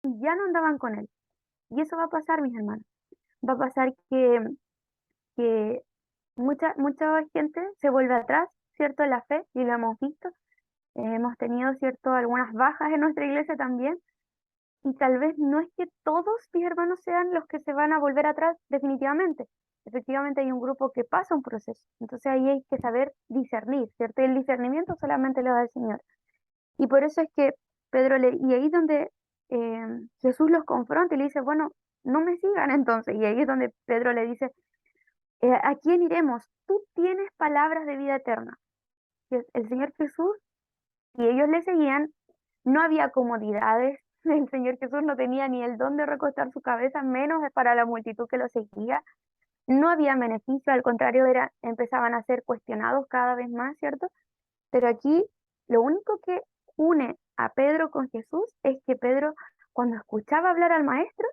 y ya no andaban con él. Y eso va a pasar, mis hermanos. Va a pasar que mucha gente se vuelve atrás, ¿cierto? En la fe, y lo hemos visto. Hemos tenido, ¿cierto? Algunas bajas en nuestra iglesia también. Y tal vez no es que todos mis hermanos sean los que se van a volver atrás definitivamente. Efectivamente hay un grupo que pasa un proceso. Entonces ahí hay que saber discernir, ¿cierto? Y el discernimiento solamente lo da el Señor. Y por eso es que y ahí es donde Jesús los confronta y le dice, bueno, no me sigan entonces. Y ahí es donde Pedro le dice, ¿a quién iremos? Tú tienes palabras de vida eterna. Y el Señor Jesús, y ellos le seguían, no había comodidades. El Señor Jesús no tenía ni el don de recostar su cabeza, menos para la multitud que lo seguía. No había beneficio, al contrario, empezaban a ser cuestionados cada vez más, ¿cierto? Pero aquí lo único que une a Pedro con Jesús es que Pedro, cuando escuchaba hablar al Maestro,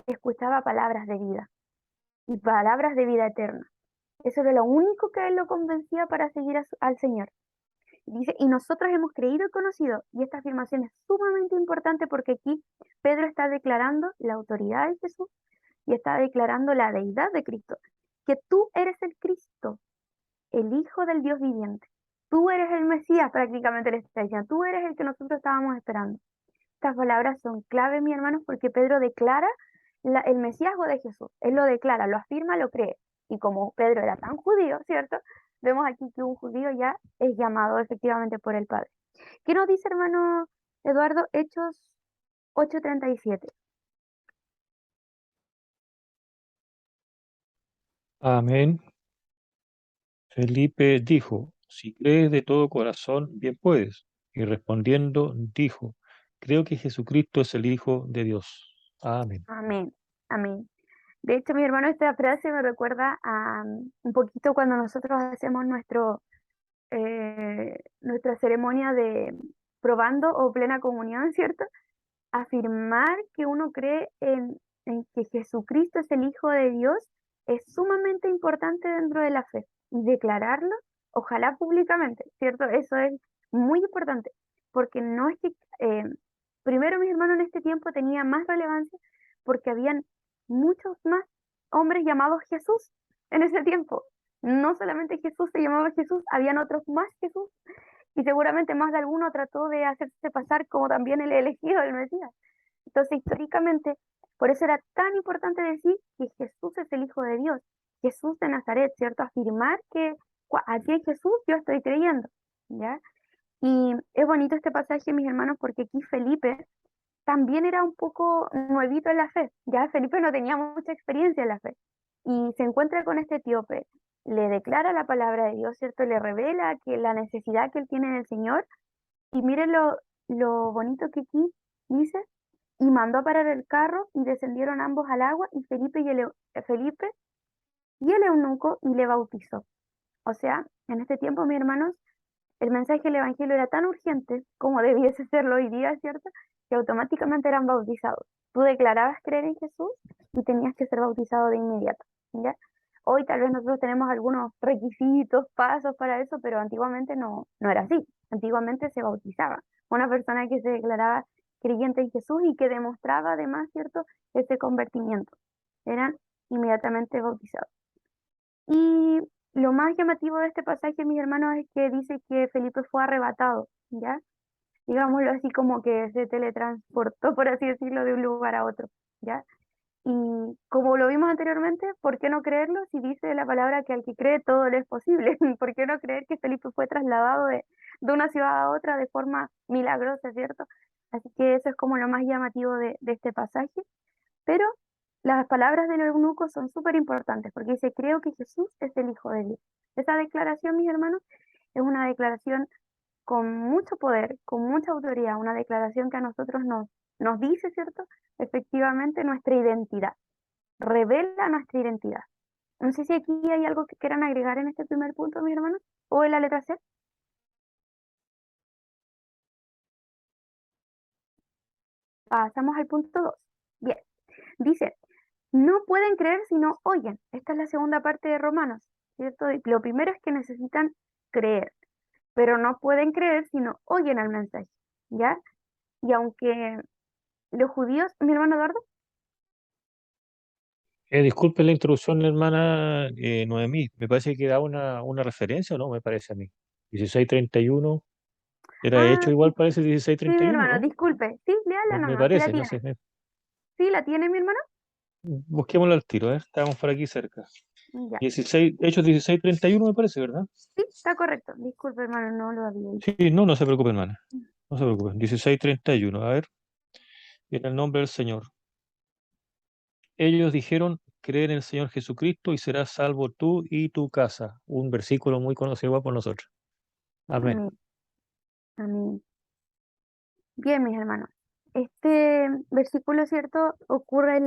escuchaba palabras de vida y palabras de vida eterna. Eso era lo único que a él lo convencía para seguir al Señor. Dice, y nosotros hemos creído y conocido, y esta afirmación es sumamente importante porque aquí Pedro está declarando la autoridad de Jesús y está declarando la deidad de Cristo, que tú eres el Cristo, el Hijo del Dios viviente. Tú eres el Mesías, prácticamente le está diciendo, tú eres el que nosotros estábamos esperando. Estas palabras son clave, mi hermano, porque Pedro declara el mesíasgo de Jesús. Él lo declara, lo afirma, lo cree. Y como Pedro era tan judío, ¿cierto? Vemos aquí que un judío ya es llamado efectivamente por el Padre. ¿Qué nos dice, hermano Eduardo? Hechos 8:37. Amén. Felipe dijo, si crees de todo corazón, bien puedes. Y respondiendo, dijo, creo que Jesucristo es el Hijo de Dios. Amén. Amén, amén. De hecho, mi hermano, esta frase me recuerda a un poquito cuando nosotros hacemos nuestra ceremonia de probando o plena comunión, ¿cierto? Afirmar que uno cree en que Jesucristo es el Hijo de Dios es sumamente importante dentro de la fe. Y declararlo, ojalá públicamente, ¿cierto? Eso es muy importante, porque no es que, primero mis hermanos en este tiempo tenía más relevancia porque habían muchos más hombres llamados Jesús en ese tiempo. No solamente Jesús se llamaba Jesús, habían otros más Jesús y seguramente más de alguno trató de hacerse pasar como también el elegido del Mesías. Entonces, históricamente, por eso era tan importante decir que Jesús es el Hijo de Dios, Jesús de Nazaret, ¿cierto? Afirmar que aquí en Jesús yo estoy creyendo, ¿ya? Y es bonito este pasaje, mis hermanos, porque aquí Felipe también era un poco nuevito en la fe, ya Felipe no tenía mucha experiencia en la fe, y se encuentra con este etíope, le declara la palabra de Dios, ¿cierto? Le revela que la necesidad que él tiene del Señor, y miren lo bonito que aquí dice, y mandó a parar el carro y descendieron ambos al agua y Felipe y el eunuco y le bautizó. O sea, en este tiempo, mis hermanos, el mensaje del evangelio era tan urgente como debiese serlo hoy día, ¿cierto? Que automáticamente eran bautizados. Tú declarabas creer en Jesús y tenías que ser bautizado de inmediato, ¿ya? Hoy tal vez nosotros tenemos algunos requisitos, pasos para eso, pero antiguamente no era así. Antiguamente se bautizaba. Una persona que se declaraba creyente en Jesús y que demostraba además, ¿cierto?, ese convertimiento. Eran inmediatamente bautizados. Y lo más llamativo de este pasaje, mis hermanos, es que dice que Felipe fue arrebatado, ¿ya? Digámoslo así como que se teletransportó, por así decirlo, de un lugar a otro, ¿ya? Y como lo vimos anteriormente, ¿por qué no creerlo si dice la palabra que al que cree todo le es posible? ¿Por qué no creer que Felipe fue trasladado de una ciudad a otra de forma milagrosa, ¿cierto? Así que eso es como lo más llamativo de este pasaje. Pero las palabras del eunuco son súper importantes porque dice, creo que Jesús es el Hijo de Dios. Esa declaración, mis hermanos, es una declaración con mucho poder, con mucha autoridad, una declaración que a nosotros nos dice, ¿cierto? Efectivamente nuestra identidad, revela nuestra identidad. No sé si aquí hay algo que quieran agregar en este primer punto, mis hermanos, o en la letra C. Pasamos al punto 2. Bien, dice, no pueden creer si no oyen. Esta es la segunda parte de Romanos, ¿cierto? Y lo primero es que necesitan creer, pero no pueden creer si no oyen al mensaje, ¿ya? Y aunque Los judíos, mi hermano Eduardo, Disculpe la introducción, hermana Noemí. Me parece que da una referencia, ¿no? Me parece a mí. 1631 era ah, hecho igual, sí, parece sí, mi 1631, hermano, ¿no? disculpe, sí, léala Me nomás, sí la parece, no tiene, sé. sí la tiene mi hermano, Busquémoslo al tiro, ¿eh? Estamos por aquí cerca. ya, 16, Hechos 1631 me parece, ¿verdad? sí, está correcto, disculpe hermano, no lo había dicho. Sí, no, no se preocupe, hermana. No se preocupe. 1631. A ver, en el nombre del Señor. Ellos dijeron, cree en el Señor Jesucristo y serás salvo tú y tu casa. Un versículo muy conocido por nosotros. Amén. Amén, amén. Bien, mis hermanos, este versículo, ¿cierto? Ocurre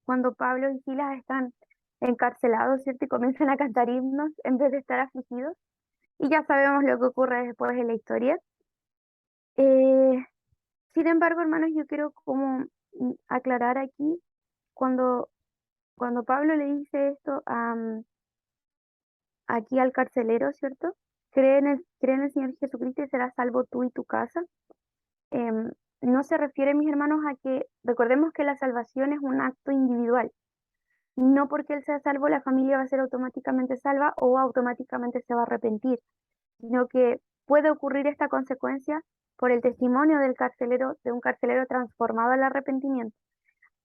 cuando Pablo y Silas están encarcelados, ¿cierto? Y comienzan a cantar himnos en vez de estar afligidos. Y ya sabemos lo que ocurre después en la historia. Eh, Sin embargo, hermanos, yo quiero como aclarar aquí, cuando, cuando Pablo le dice esto aquí al carcelero, ¿cierto? Cree en el Señor Jesucristo y serás salvo tú y tu casa. Em, no se refiere, mis hermanos, a que recordemos que la salvación es un acto individual. No porque él sea salvo, la familia va a ser automáticamente salva o automáticamente se va a arrepentir, sino que puede ocurrir esta consecuencia por el testimonio del carcelero, de un carcelero transformado al arrepentimiento.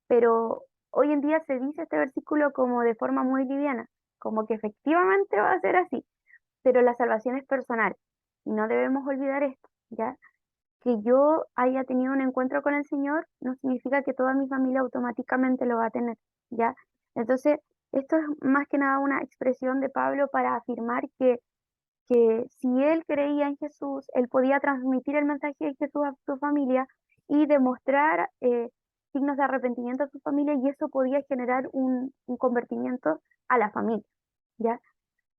Pero hoy en día se dice este versículo como de forma muy liviana, como que efectivamente va a ser así, pero la salvación es personal y no debemos olvidar esto, ¿ya? Que yo haya tenido un encuentro con el Señor no significa que toda mi familia automáticamente lo va a tener, ¿ya? Entonces, esto es más que nada una expresión de Pablo para afirmar que si él creía en Jesús, él podía transmitir el mensaje de Jesús a su familia y demostrar signos de arrepentimiento a su familia y eso podía generar un convertimiento a la familia, ¿ya?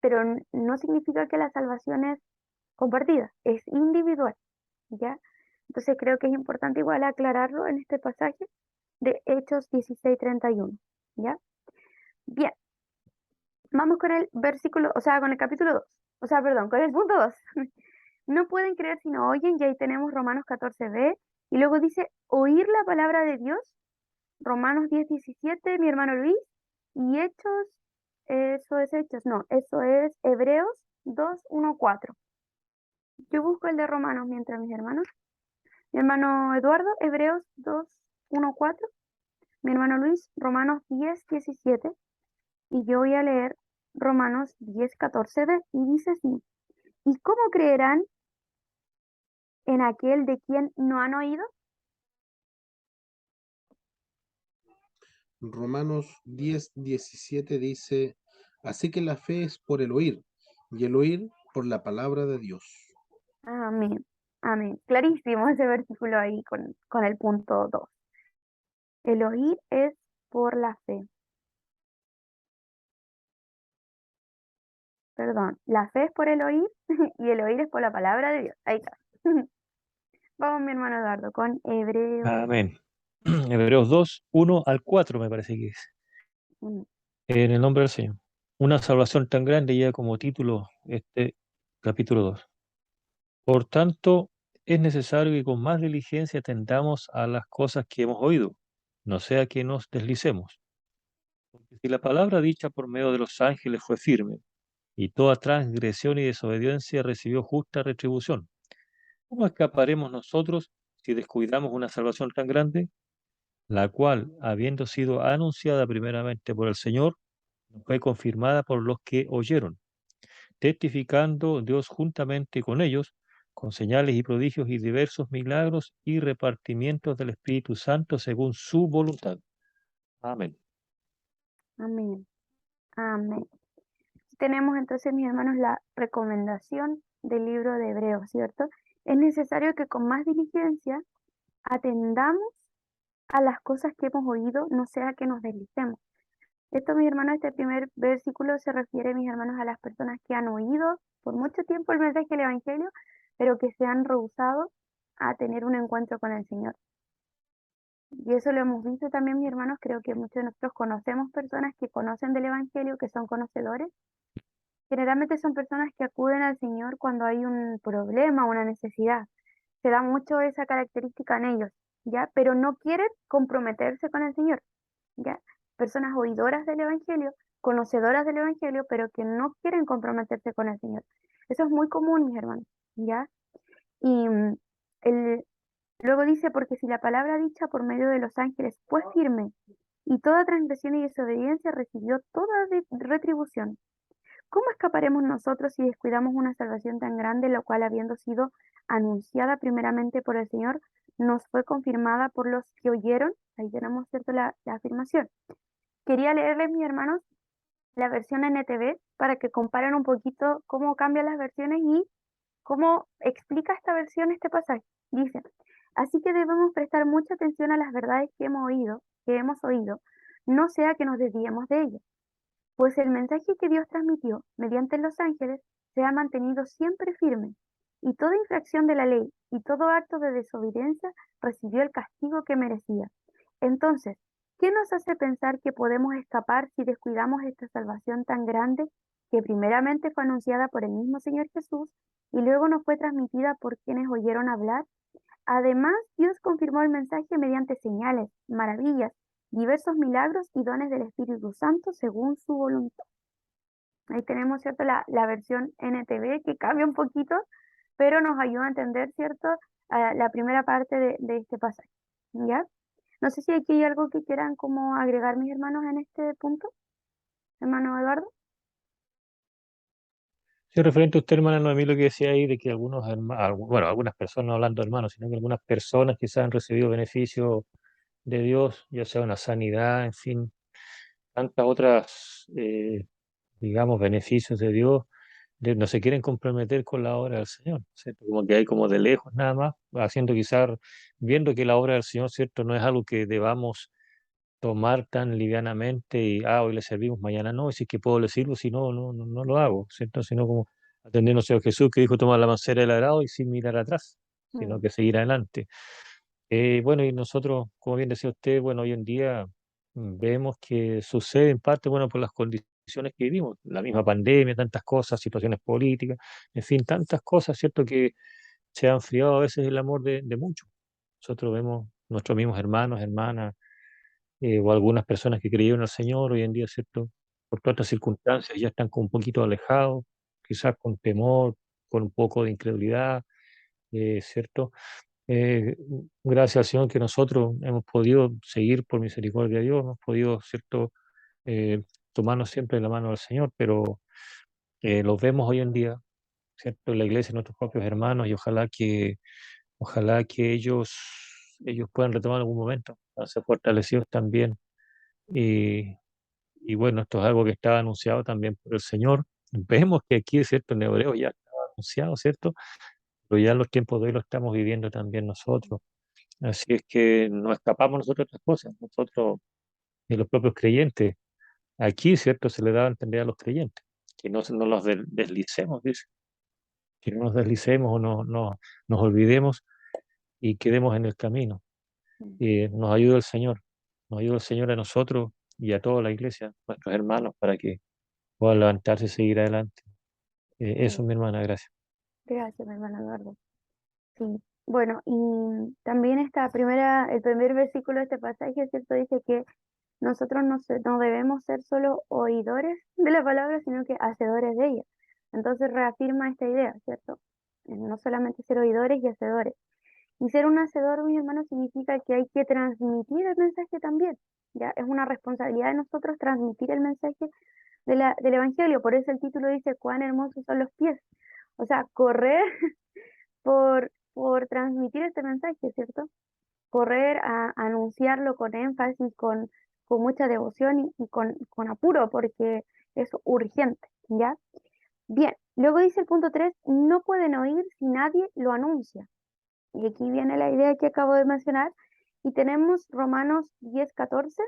Pero no significa que la salvación es compartida, es individual, ¿ya? Entonces creo que es importante igual aclararlo en este pasaje de Hechos 16:31, ¿ya? Bien, vamos con el versículo, o sea, con el capítulo 2, o sea, perdón, con el punto 2. No pueden creer si no oyen, y ahí tenemos Romanos 14b, y luego dice, oír la palabra de Dios, Romanos 10:17, mi hermano Luis, y Hechos, eso es Hechos, no, eso es Hebreos 2:1-4. Yo busco el de Romanos mientras mis hermanos. Mi hermano Eduardo, Hebreos 2:1-4, mi hermano Luis, Romanos 10:17, y yo voy a leer Romanos 10:14b, y dice así, ¿y cómo creerán en aquel de quien no han oído? Romanos 10:17 dice, así que la fe es por el oír, y el oír por la palabra de Dios. Amén, amén. Clarísimo ese versículo ahí con el punto 2. El oír es por la fe. Perdón, la fe es por el oír y el oír es por la palabra de Dios. Ahí está. Vamos, mi hermano Eduardo, con Hebreos. Amén. Hebreos 2:1-4 me parece que es. Mm, En el nombre del Señor. Una salvación tan grande lleva como título este capítulo 2. Por tanto, es necesario que con más diligencia atendamos a las cosas que hemos oído, no sea que nos deslicemos. Porque si la palabra dicha por medio de los ángeles fue firme, y toda transgresión y desobediencia recibió justa retribución, ¿cómo escaparemos nosotros si descuidamos una salvación tan grande, la cual, habiendo sido anunciada primeramente por el Señor, fue confirmada por los que oyeron, testificando Dios juntamente con ellos, con señales y prodigios y diversos milagros y repartimientos del Espíritu Santo según su voluntad? Amén. amén, amén. Tenemos entonces, mis hermanos, la recomendación del libro de Hebreos, ¿cierto? Es necesario que con más diligencia atendamos a las cosas que hemos oído, no sea que nos deslicemos. Esto, mis hermanos, este primer versículo se refiere, mis hermanos, a las personas que han oído por mucho tiempo el mensaje del Evangelio, pero que se han rehusado a tener un encuentro con el Señor. Y eso lo hemos visto también, mis hermanos, creo que muchos de nosotros conocemos personas que conocen del Evangelio, que son conocedores. Generalmente son personas que acuden al Señor cuando hay un problema, una necesidad. Se da mucho esa característica en ellos, ¿ya? Pero no quieren comprometerse con el Señor, ¿ya? Personas oidoras del Evangelio, conocedoras del Evangelio, pero que no quieren comprometerse con el Señor. Eso es muy común, mis hermanos, ¿ya? Y el, luego dice, porque si la palabra dicha por medio de los ángeles fue firme, y toda transgresión y desobediencia recibió toda retribución, ¿cómo escaparemos nosotros si descuidamos una salvación tan grande, la cual, habiendo sido anunciada primeramente por el Señor, nos fue confirmada por los que oyeron? Ahí tenemos, ¿cierto?, la afirmación. Quería leerles, mis hermanos, la versión NTV para que comparen un poquito cómo cambian las versiones y cómo explica esta versión este pasaje. Dice, así que debemos prestar mucha atención a las verdades que hemos oído, no sea que nos desviemos de ellas, pues el mensaje que Dios transmitió mediante los ángeles se ha mantenido siempre firme, y toda infracción de la ley y todo acto de desobediencia recibió el castigo que merecía. Entonces, ¿qué nos hace pensar que podemos escapar si descuidamos esta salvación tan grande que primeramente fue anunciada por el mismo Señor Jesús y luego nos fue transmitida por quienes oyeron hablar? Además, Dios confirmó el mensaje mediante señales, maravillas, diversos milagros y dones del Espíritu Santo según su voluntad. Ahí tenemos, ¿cierto?, la versión NTV que cambia un poquito, pero nos ayuda a entender, ¿cierto?, la primera parte de este pasaje. ¿Ya? No sé si aquí hay algo que quieran como agregar, mis hermanos, en este punto. Hermano Eduardo. Sí, referente a usted, hermana Noemí, lo que decía ahí de que algunos hermanos, bueno, algunas personas, no hablando de hermanos, sino que algunas personas quizás han recibido beneficios de Dios, ya sea una sanidad, en fin, tantas otras, digamos, beneficios de Dios, no se quieren comprometer con la obra del Señor, ¿cierto? Como que hay como de lejos nada más, haciendo quizás, viendo que la obra del Señor, ¿cierto? No es algo que debamos tomar tan livianamente y, hoy le servimos, mañana no, y si es que puedo le sirvo, si no, no lo hago, ¿cierto? Sino como atendiendo al Señor Jesús que dijo tomar la mancera del arado y sin mirar atrás, sino Mm, que seguir adelante. Bueno, y nosotros, como bien decía usted, bueno, hoy en día vemos que sucede en parte, bueno, por las condiciones que vivimos, la misma pandemia, tantas cosas, situaciones políticas, en fin, tantas cosas, ¿cierto? Que se han enfriado a veces el amor de muchos. Nosotros vemos nuestros mismos hermanos, hermanas, o algunas personas que creyeron al Señor hoy en día, ¿cierto? Por todas estas circunstancias ya están como un poquito alejados, quizás con temor, con un poco de incredulidad, ¿cierto? Eh, Gracias al Señor que nosotros hemos podido seguir por misericordia de Dios, hemos podido, ¿cierto? Eh, Tomarnos siempre de la mano del Señor, pero los vemos hoy en día, ¿cierto? En la iglesia, nuestros propios hermanos, y ojalá que ellos puedan retomar en algún momento, para ser fortalecidos también. Y, y bueno, esto es algo que estaba anunciado también por el Señor. Vemos que aquí, ¿cierto? En Hebreo ya estaba anunciado, ¿cierto? Pero ya en los tiempos de hoy lo estamos viviendo también nosotros. Así es que no escapamos nosotros de otras cosas, nosotros y los propios creyentes. Aquí, ¿cierto? Se le da a entender a los creyentes que no los deslicemos, dice, que no nos deslicemos o nos olvidemos y quedemos en el camino. mm, Y nos ayuda el Señor a nosotros y a toda la iglesia, nuestros hermanos, para que puedan levantarse y seguir adelante. Eso, sí. mi hermana, gracias. Gracias, mi hermano Eduardo. Sí. Bueno, y también el primer versículo de este pasaje, ¿cierto? Dice que nosotros no debemos ser solo oidores de la palabra, sino que hacedores de ella. Entonces reafirma esta idea, ¿cierto? No solamente ser oidores y hacedores. Y ser un hacedor, mis hermanos, significa que hay que transmitir el mensaje también. Ya es una responsabilidad de nosotros transmitir el mensaje del Evangelio. Por eso el título dice cuán hermosos son los pies. O sea, correr por transmitir este mensaje, ¿cierto? Correr a anunciarlo con énfasis, con mucha devoción y con apuro, porque es urgente, ¿ya? Bien, luego dice el punto 3, no pueden oír si nadie lo anuncia. Y aquí viene la idea que acabo de mencionar. Y tenemos Romanos 10:14.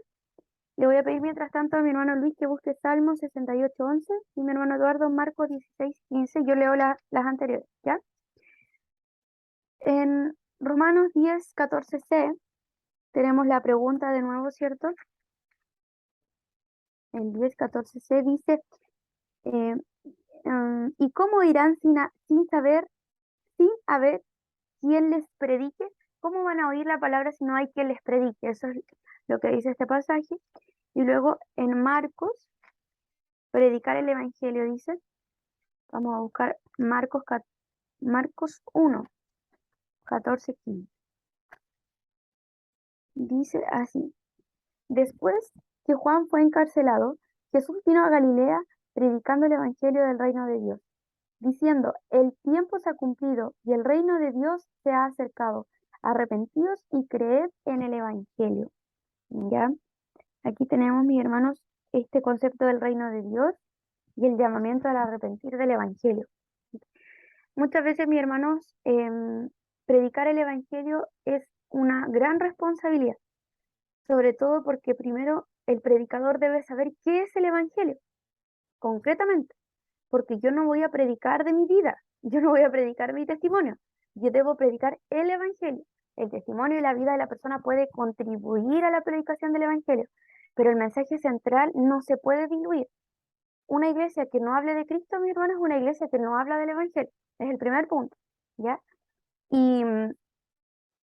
Le voy a pedir mientras tanto a mi hermano Luis que busque Salmo 68:11 y mi hermano Eduardo Marcos 16:15. Yo leo las anteriores, ¿ya? En Romanos 10:14c tenemos la pregunta de nuevo, ¿cierto? En 10:14c dice, eh, ¿y cómo irán sin saber, sin haber quien les predique? ¿cómo van a oír la palabra si no hay quien les predique? Eso es lo que dice este pasaje. Y luego en Marcos, predicar el evangelio, dice, vamos a buscar Marcos 1, 14, 15. Dice así: después que Juan fue encarcelado, Jesús vino a Galilea predicando el evangelio del reino de Dios, diciendo: el tiempo se ha cumplido y el reino de Dios se ha acercado. Arrepentíos y creed en el evangelio. ¿Ya? Aquí tenemos, mis hermanos, este concepto del reino de Dios y el llamamiento al arrepentir del evangelio. Muchas veces, mis hermanos, predicar el evangelio es una gran responsabilidad, sobre todo porque primero el predicador debe saber qué es el evangelio, concretamente, porque yo no voy a predicar de mi vida, yo no voy a predicar mi testimonio, yo debo predicar el evangelio. El testimonio y la vida de la persona puede contribuir a la predicación del evangelio, pero el mensaje central no se puede diluir. Una iglesia que no hable de Cristo, mi hermano, es una iglesia que no habla del evangelio. Es el primer punto, ¿ya? Y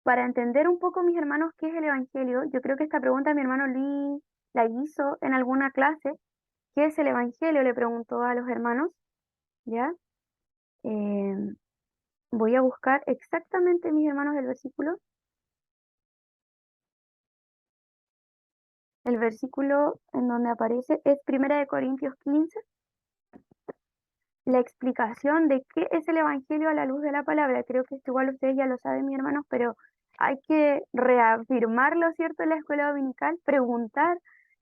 para entender un poco, mis hermanos, qué es el evangelio, yo creo que esta pregunta mi hermano Luis la hizo en alguna clase. ¿Qué es el evangelio?, le preguntó a los hermanos, ¿ya? Voy a buscar exactamente, mis hermanos, el versículo. El versículo en donde aparece es 1 Corintios 15. La explicación de qué es el evangelio a la luz de la palabra. Creo que esto igual ustedes ya lo saben, mis hermanos, pero hay que reafirmarlo, ¿cierto?, en la escuela dominical, preguntar,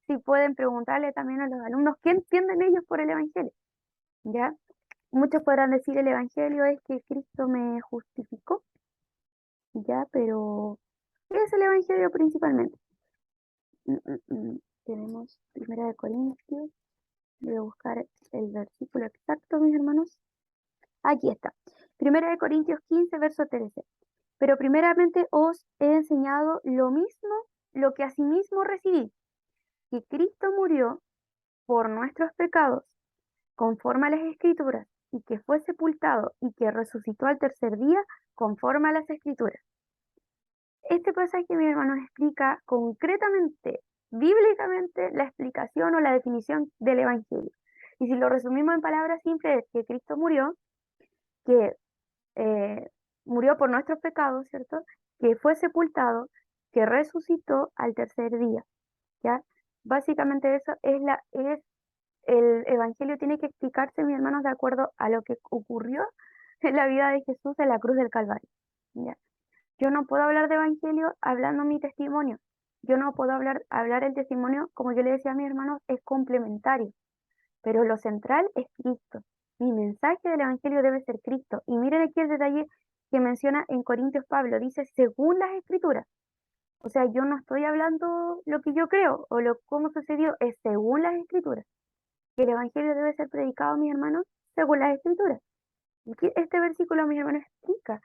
si pueden preguntarle también a los alumnos qué entienden ellos por el evangelio, ¿ya? Muchos podrán decir el evangelio es que Cristo me justificó, ¿ya? Pero ¿qué es el evangelio principalmente? Tenemos 1 Corintios, voy a buscar el versículo exacto, mis hermanos. Aquí está. 1 Corintios 15, verso 13. Pero primeramente os he enseñado lo mismo, lo que asimismo recibí, que Cristo murió por nuestros pecados, conforme a las Escrituras, y que fue sepultado y que resucitó al tercer día, conforme a las Escrituras. Este pasaje, mi hermano, explica concretamente, bíblicamente, la explicación o la definición del Evangelio. Y si lo resumimos en palabras simples, es que Cristo murió, que murió por nuestros pecados, ¿cierto? Que fue sepultado, que resucitó al tercer día, ¿ya? Básicamente eso es el Evangelio tiene que explicarse, mis hermanos, de acuerdo a lo que ocurrió en la vida de Jesús en la cruz del Calvario, ¿ya? Yo no puedo hablar de Evangelio hablando mi testimonio. Yo no puedo hablar el testimonio, como yo le decía a mis hermanos, es complementario, pero lo central es Cristo. Mi mensaje del Evangelio debe ser Cristo. Y miren aquí el detalle que menciona en Corintios Pablo, dice según las Escrituras. O sea, yo no estoy hablando lo que yo creo o cómo sucedió, es según las Escrituras. Que el Evangelio debe ser predicado, mis hermanos, según las Escrituras. Y este versículo, mis hermanos, explica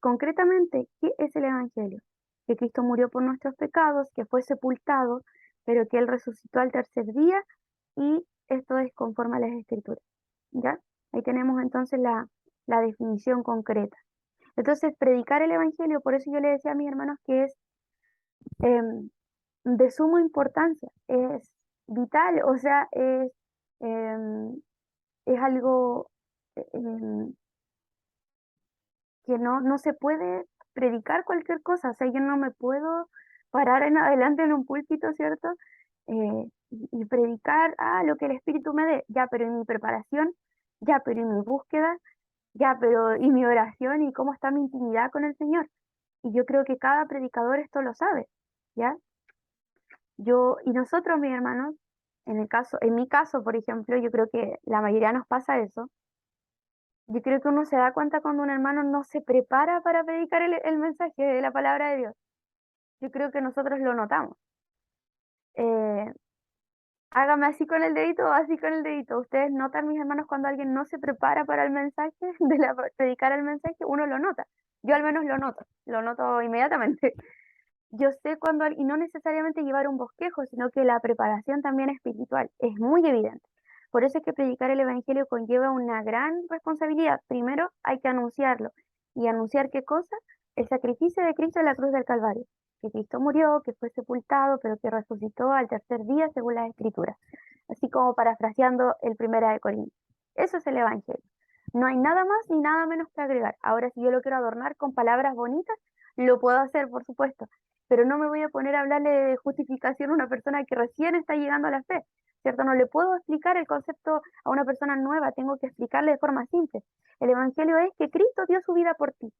concretamente qué es el Evangelio. Que Cristo murió por nuestros pecados, que fue sepultado, pero que Él resucitó al tercer día, y esto es conforme a las Escrituras. ¿Ya? Ahí tenemos entonces la definición concreta. Entonces, predicar el Evangelio, por eso yo le decía a mis hermanos que es de suma importancia, es vital, o sea, es algo que no se puede predicar cualquier cosa, o sea, yo no me puedo parar en adelante en un púlpito, ¿cierto? Y predicar lo que el Espíritu me dé, ya, pero en mi preparación, ya, pero en mi búsqueda, ya, pero y mi oración y cómo está mi intimidad con el Señor. Y yo creo que cada predicador esto lo sabe, ¿ya? Y nosotros, mis hermanos, en mi caso, por ejemplo, yo creo que la mayoría nos pasa eso. Yo creo que uno se da cuenta cuando un hermano no se prepara para predicar el mensaje de la palabra de Dios. Yo creo que nosotros lo notamos. Eh, Hágame así con el dedito o así con el dedito. Ustedes notan, mis hermanos, cuando alguien no se prepara para el mensaje, predicar el mensaje, uno lo nota. Yo al menos lo noto inmediatamente. Yo sé cuando, y no necesariamente llevar un bosquejo, sino que la preparación también espiritual es muy evidente. Por eso es que predicar el Evangelio conlleva una gran responsabilidad. Primero hay que anunciarlo. ¿Y anunciar qué cosa? el sacrificio de Cristo en la cruz del Calvario, que Cristo murió, que fue sepultado, pero que resucitó al tercer día según las Escrituras, así como parafraseando el 1 de Corintios. Eso es el Evangelio. No hay nada más ni nada menos que agregar. Ahora, si yo lo quiero adornar con palabras bonitas, lo puedo hacer, por supuesto, pero no me voy a poner a hablarle de justificación a una persona que recién está llegando a la fe, ¿cierto? No le puedo explicar el concepto a una persona nueva, tengo que explicarle de forma simple. El Evangelio es que Cristo dio su vida por ti,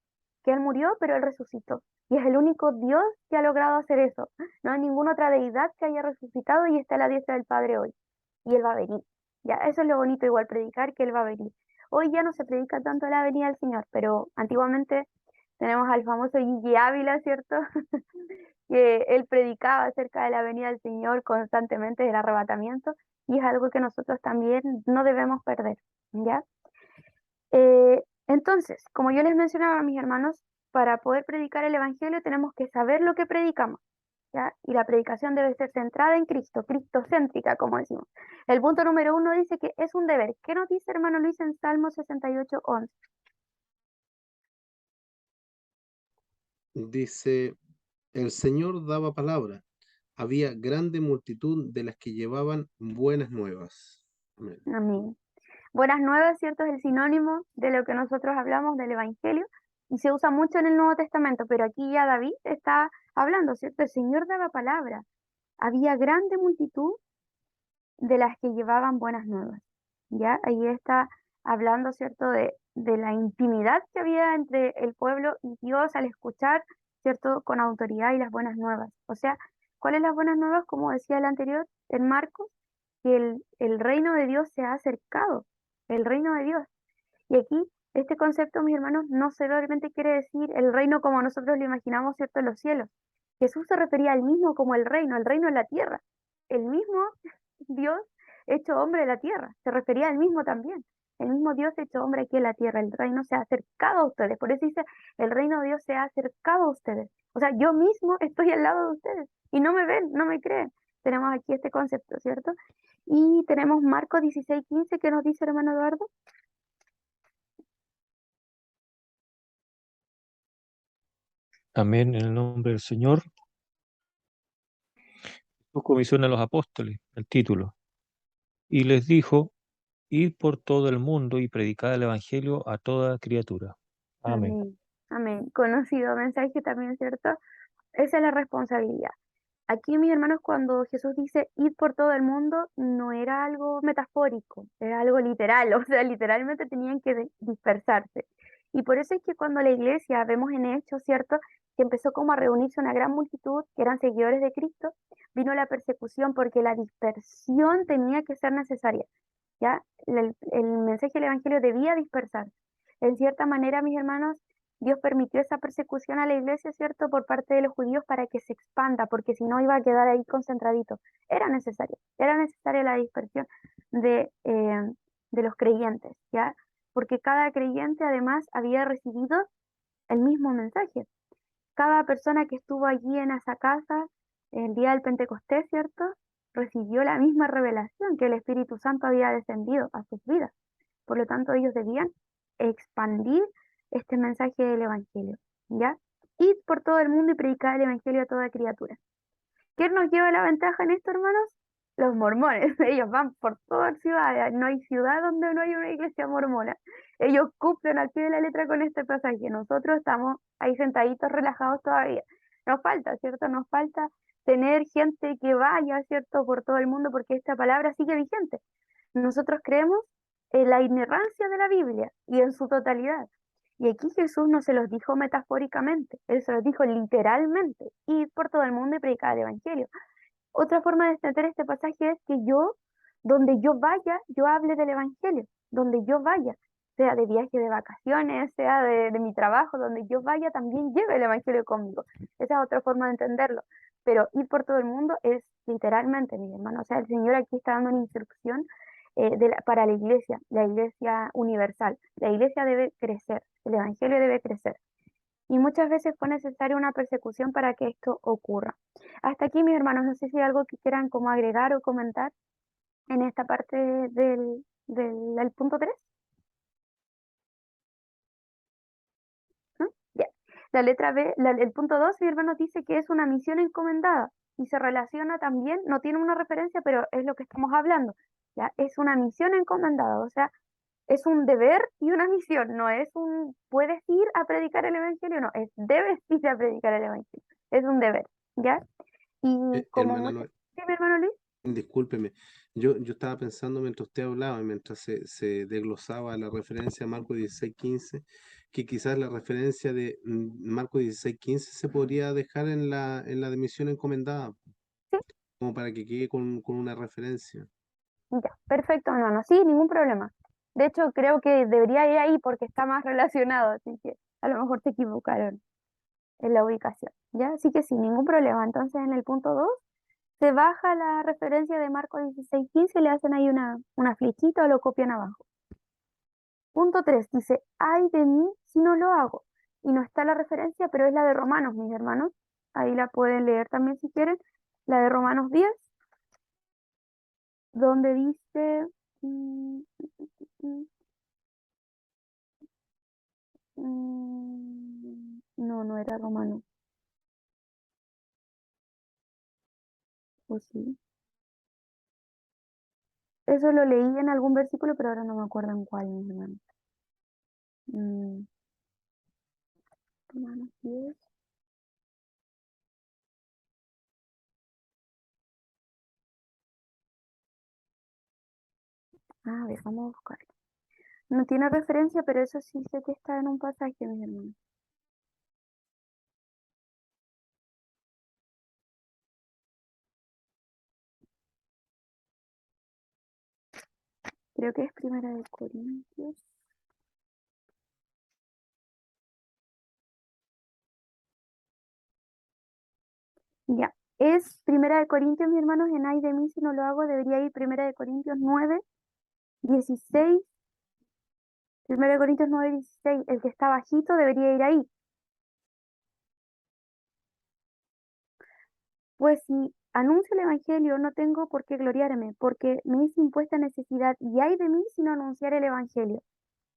que Él murió, pero Él resucitó. Y es el único Dios que ha logrado hacer eso. No hay ninguna otra deidad que haya resucitado y está a la diestra del Padre hoy. Y Él va a venir. Ya, eso es lo bonito igual, predicar que Él va a venir. Hoy ya no se predica tanto la venida del Señor, pero antiguamente tenemos al famoso Gigi Ávila, ¿cierto? Que él predicaba acerca de la venida del Señor constantemente, del arrebatamiento, y es algo que nosotros también no debemos perder, ¿ya? Entonces, como yo les mencionaba a mis hermanos, para poder predicar el Evangelio tenemos que saber lo que predicamos, ¿ya? Y la predicación debe ser centrada en Cristo, cristocéntrica, como decimos. El punto número 1 dice que es un deber. ¿Qué nos dice, hermano Luis, en Salmo 68:11? Dice, el Señor daba palabra, había grande multitud de las que llevaban buenas nuevas. Amén. Amén. Buenas nuevas, ¿cierto? Es el sinónimo de lo que nosotros hablamos del Evangelio y se usa mucho en el Nuevo Testamento, pero aquí ya David está hablando, ¿cierto? El Señor daba palabra. Había grande multitud de las que llevaban buenas nuevas. ¿Ya? Ahí está hablando, ¿cierto? De la intimidad que había entre el pueblo y Dios al escuchar, ¿cierto? Con autoridad y las buenas nuevas. O sea, ¿cuáles las buenas nuevas? Como decía el anterior, en Marcos, que el reino de Dios se ha acercado, el reino de Dios. Y aquí, este concepto, mis hermanos, no solamente quiere decir el reino como nosotros lo imaginamos, ¿cierto? En los cielos. Jesús se refería al mismo como el reino en la tierra. El mismo Dios hecho hombre de la tierra. Se refería al mismo también. El mismo Dios hecho hombre aquí en la tierra. El reino se ha acercado a ustedes. Por eso dice, el reino de Dios se ha acercado a ustedes. O sea, yo mismo estoy al lado de ustedes y no me ven, no me creen. Tenemos aquí este concepto, ¿cierto? Y tenemos Marcos 16:15 que nos dice, hermano Eduardo. Amén, en el nombre del Señor. Jesús comisiona a los apóstoles, el título, y les dijo, id por todo el mundo y predicad el Evangelio a toda criatura. Amén. Amén. Amén. Conocido mensaje también, ¿cierto? Esa es la responsabilidad. Aquí, mis hermanos, cuando Jesús dice ir por todo el mundo, no era algo metafórico, era algo literal, o sea, literalmente tenían que dispersarse. Y por eso es que cuando la iglesia, vemos en Hechos, ¿cierto? Que empezó como a reunirse una gran multitud que eran seguidores de Cristo, vino la persecución porque la dispersión tenía que ser necesaria, ¿ya? El mensaje del Evangelio debía dispersarse. En cierta manera, mis hermanos, Dios permitió esa persecución a la iglesia, ¿cierto? Por parte de los judíos para que se expanda, porque si no iba a quedar ahí concentradito. Era necesaria la dispersión de los creyentes, ¿ya? Porque cada creyente además había recibido el mismo mensaje. Cada persona que estuvo allí en esa casa el día del Pentecostés, ¿cierto? Recibió la misma revelación que el Espíritu Santo había descendido a sus vidas. Por lo tanto, ellos debían expandir este mensaje del Evangelio, ¿ya? Id por todo el mundo y predicar el Evangelio a toda criatura. ¿Quién nos lleva la ventaja en esto, hermanos? Los mormones. Ellos van por toda ciudad. No hay ciudad donde no haya una iglesia mormona. Ellos cumplen al pie de la letra con este pasaje. Nosotros estamos ahí sentaditos, relajados todavía. Nos falta, ¿cierto? Nos falta tener gente que vaya, ¿cierto? Por todo el mundo porque esta palabra sigue vigente. Nosotros creemos en la inerrancia de la Biblia y en su totalidad. Y aquí Jesús no se los dijo metafóricamente, Él se los dijo literalmente, ir por todo el mundo y predicar el Evangelio. Otra forma de entender este pasaje es que yo, donde yo vaya, yo hable del Evangelio, donde yo vaya, sea de viaje de vacaciones, sea de mi trabajo, donde yo vaya, también lleve el Evangelio conmigo. Esa es otra forma de entenderlo. Pero ir por todo el mundo es literalmente, mi hermano. O sea, el Señor aquí está dando una instrucción para la iglesia universal. La iglesia debe crecer, el Evangelio debe crecer. Y muchas veces fue necesaria una persecución para que esto ocurra. Hasta aquí, mis hermanos, no sé si hay algo que quieran como agregar o comentar en esta parte del punto 3. ¿No? Ya. La letra B, el punto 2, mi hermano dice que es una misión encomendada y se relaciona también, no tiene una referencia, pero es lo que estamos hablando. Ya, es una misión encomendada, o sea, es un deber y una misión, no es un puedes ir a predicar el evangelio, no, es debes ir a predicar el evangelio, es un deber, ¿ya? Y como Hermana muchos, Noé, ¿sí, mi hermano Luis? discúlpeme, yo estaba pensando mientras usted hablaba y mientras se desglosaba la referencia a Marco 16:15, que quizás la referencia de Marco 16:15 se podría dejar en la de misión encomendada, Sí, como para que quede con una referencia. ya, perfecto, hermano, sí, ningún problema. De hecho, creo que debería ir ahí porque está más relacionado, así que a lo mejor se equivocaron en la ubicación, ¿ya? Así que sin ningún problema. Entonces, en el punto 2 se baja la referencia de Marcos 16:15 y le hacen ahí una flechita o lo copian abajo. Punto 3 dice, ay de mí si no lo hago. Y no está la referencia, pero es la de Romanos, mis hermanos. Ahí la pueden leer también si quieren. La de Romanos 10, donde dice... mm, mm, no, no era Romano. ¿O sí? Eso lo leí en algún versículo, pero ahora no me acuerdo en cuál, mis hermanos. Mm, Romanos 10. A ver, vamos a buscarlo. No tiene referencia, pero eso sí sé que está en un pasaje, mis hermanos. Creo que es Primera de Corintios. Ya, es Primera de Corintios, mis hermanos, en ay de mí si no lo hago, debería ir Primera de Corintios 9, 16. Primera de Corintios 9, 16, el que está bajito debería ir ahí. Pues si anuncio el Evangelio, no tengo por qué gloriarme, porque me es impuesta necesidad, y ay de mí si no anunciar el Evangelio.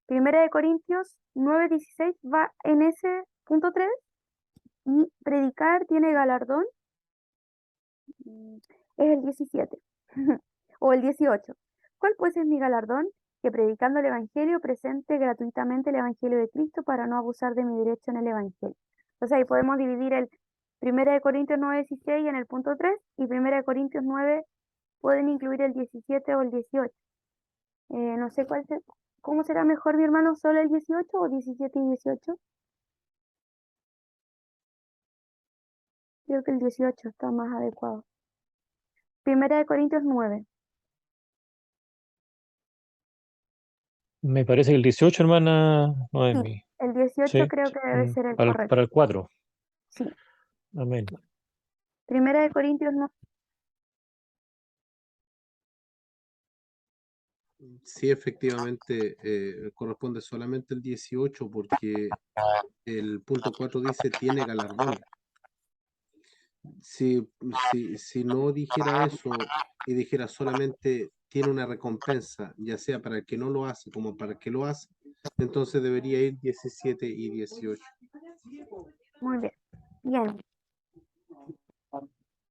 Primera de Corintios 9, 16 va en ese punto 3, y predicar tiene galardón, es el 17 o el 18. ¿Cuál pues es mi galardón? Que predicando el Evangelio presente gratuitamente el Evangelio de Cristo para no abusar de mi derecho en el Evangelio. Entonces ahí podemos dividir el 1 Corintios 9:16 en el punto 3 y 1 Corintios 9 pueden incluir el 17 o el 18. No sé cómo será mejor, mi hermano, solo el 18 o 17 y 18. Creo que el 18 está más adecuado. 1 Corintios 9. Me parece que el 18, hermana Sí, Noemi. el 18 Sí, creo que debe ser el para correcto. el 4. Sí, Amén. 1 Corintios 9. Sí, efectivamente, corresponde solamente el 18 porque el punto 4 dice tiene galardón. Si no dijera eso y dijera solamente tiene una recompensa, ya sea para el que no lo hace como para el que lo hace, entonces debería ir 17 y 18. Muy bien. Bien,